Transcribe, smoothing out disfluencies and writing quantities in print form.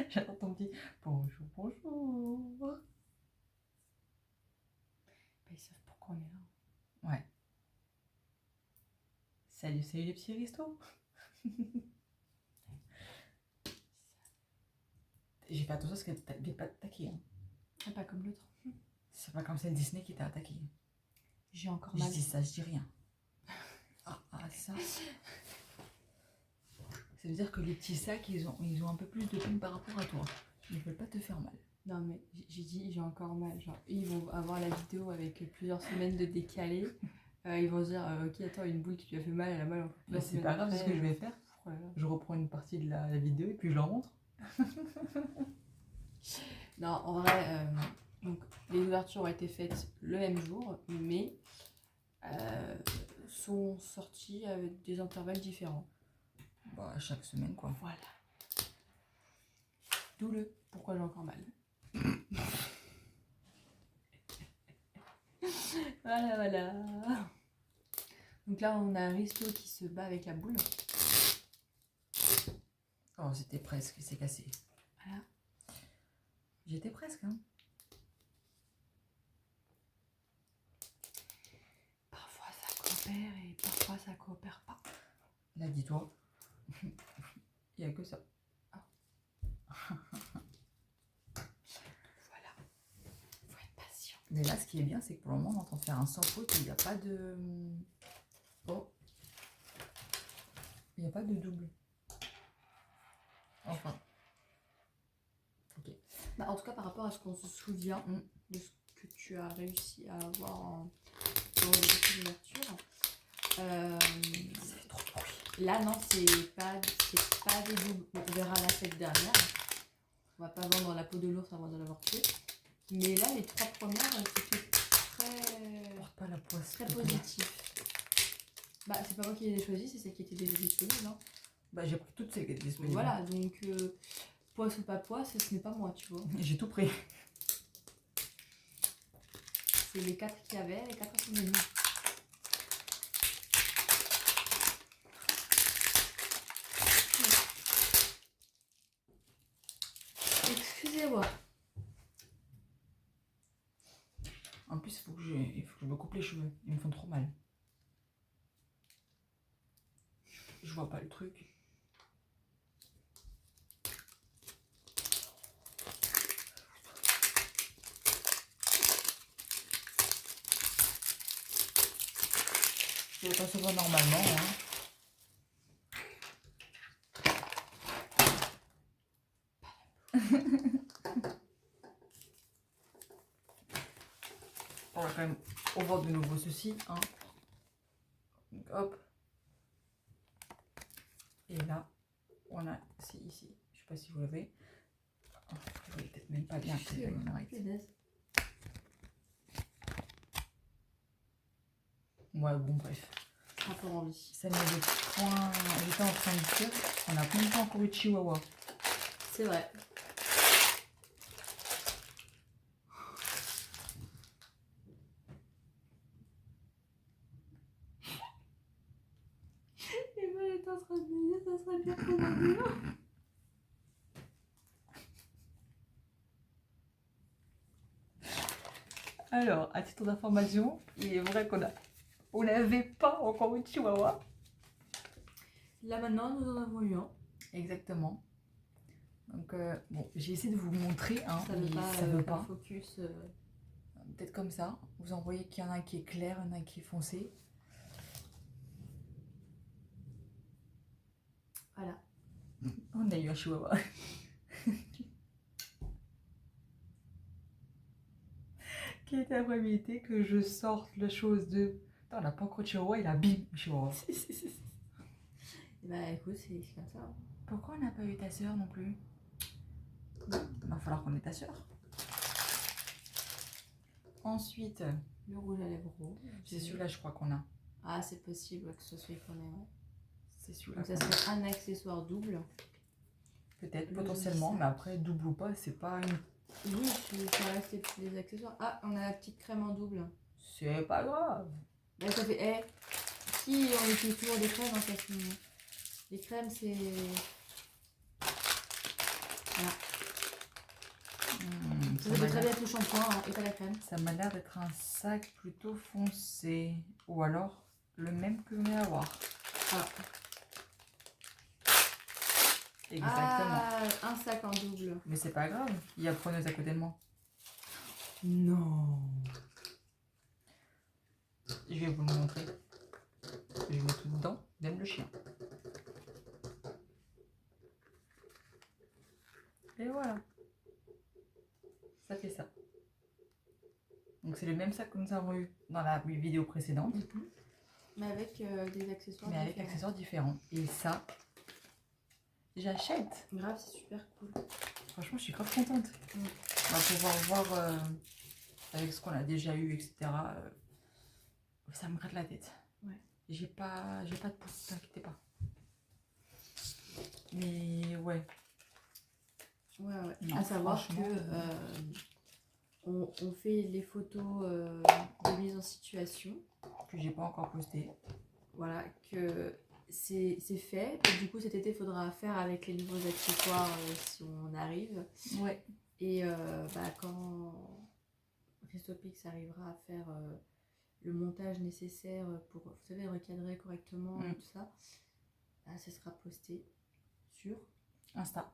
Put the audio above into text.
J'attends ton petit bonjour, bonjour. Bah, ils savent pourquoi on est là. Ouais. Salut, salut les petits restos. J'ai fait attention parce qu'elle ne pas t'attaquer. Hein. Ah, pas comme l'autre. C'est pas comme celle Disney qui t'a attaqué. J'ai encore Je mal. dis ça, je dis rien. Ah, ça. Ça veut dire que les petits sacs, ils ont un peu plus de peine par rapport à toi. Ils veulent pas te faire mal. Non, mais j'ai dit j'ai encore mal. Genre, ils vont avoir la vidéo avec plusieurs semaines de décalé. Ils vont se dire ok, attends, une boule qui lui a fait mal, elle a mal encore Bah, plusieurs c'est semaines pas grave, c'est ce que je vais faire. Oh là là. Je reprends une partie de la vidéo et puis je leur montre. Non, en vrai, donc, les ouvertures ont été faites le même jour, mais sont sorties avec des intervalles différents. Bah, chaque semaine, quoi. Voilà. D'où le pourquoi j'ai encore mal. Voilà, voilà. Donc là, on a Risto qui se bat avec la boule. Oh, c'était presque, c'est cassé. Voilà. J'étais presque, hein. Parfois ça coopère et parfois ça coopère pas. Là, dis-toi, il n'y a que ça. Voilà. Faut être patient. Mais là, ce qui est bien, c'est que pour le moment, on entend faire un sans faute. Il n'y a pas de... Oh. Il n'y a pas de double. Enfin. Ok. Bah, en tout cas, par rapport à ce qu'on se souvient de ce que tu as réussi à avoir dans les ouvertures, Ça fait trop de bruit. là, non, c'est pas des doubles. On verra la cette dernière. On va pas vendre la peau de l'ours avant de l'avoir tué. Mais là, les trois premières, c'était très, Porte pas la poisse. très positif. Bah, c'est pas moi qui les ai choisies, c'est celles qui étaient déjà disponibles. Hein. Bah, j'ai pris toutes celles qui étaient disponibles. Voilà, donc poisse ou pas poisse, ce n'est pas moi, tu vois. J'ai tout pris. C'est les 4 qu'il y avait, les 4 sont venus. Excusez-moi. En plus, il faut que je me coupe les cheveux. Ils me font trop mal. Je vois pas le truc. Je vais pas se voir normalement. Hein. On va quand même ouvrir de nouveau ceci. Hein. Donc, hop. Et là, on a, c'est ici. Je sais pas si vous l'avez. Oh, vous voyez peut-être même pas bien. Ouais, bon, bref. Un peu envie. Ça m'avait point. J'étais en train de dire, on n'a même pas encore eu de chihuahua. C'est vrai. Et moi, j'étais en train de me dire, ça serait bien qu'on en ait un. Alors, à titre d'information, il est vrai on n'avait pas encore eu de chihuahua. Là maintenant, nous en avons eu un. Exactement. Donc, bon, j'ai essayé de vous montrer, hein, Ça veut mais pas. ça veut pas. Focus. Peut-être comme ça. Vous en voyez qu'il y en a un qui est clair, il y en a un qui est foncé. Voilà. On a eu un chihuahua. Qui était la probabilité que je sorte la chose de... Attends, on n'a pas encore de chihuahua, il a bim, chihuahua. Bah écoute, c'est comme ça. Pourquoi on n'a pas eu ta soeur non plus? Il va falloir qu'on ait ta soeur. Ensuite, Le rouge à lèvres rose. c'est celui-là, je crois qu'on a. Ah, c'est possible que ce soit celui qu'on ait. C'est celui-là. Donc ça serait un accessoire double. Peut-être, Le potentiellement, sac. mais après, double ou pas, c'est pas une... Oui, ça reste les accessoires. Ah, on a la petite crème en double. C'est pas grave. Là, ça fait. Eh, si on utilise toujours des crèmes en fait. Les crèmes, c'est. shampoing et à la crème. Ça m'a l'air d'être un sac plutôt foncé. Ou alors le même que mes avoir. Ah. Exactement. Ah, un sac en double. Mais c'est pas grave, il y a preneuse à côté de moi. Non. Je vais vous le montrer. Je mets tout dedans, même le chien. Et voilà. Ça fait ça. Donc c'est le même sac que nous avons eu dans la vidéo précédente. Mais avec des accessoires Mais avec différents. accessoires différents. Et ça, j'achète. Grave, c'est super cool. Franchement, je suis grave contente. On va pouvoir voir avec ce qu'on a déjà eu, etc. Ça me gratte la tête. Ouais. J'ai pas de pouce, t'inquiète pas. Mais ouais. Ouais. Non, à savoir franchement, que on fait les photos de mise en situation. que j'ai pas encore posté. Voilà, que c'est fait. Et du coup, cet été, il faudra faire avec les nouveaux accessoires si on arrive. Ouais. Et quand Christopix arrivera à faire le montage nécessaire pour, vous savez, recadrer correctement et tout ça, ce sera posté sur Insta.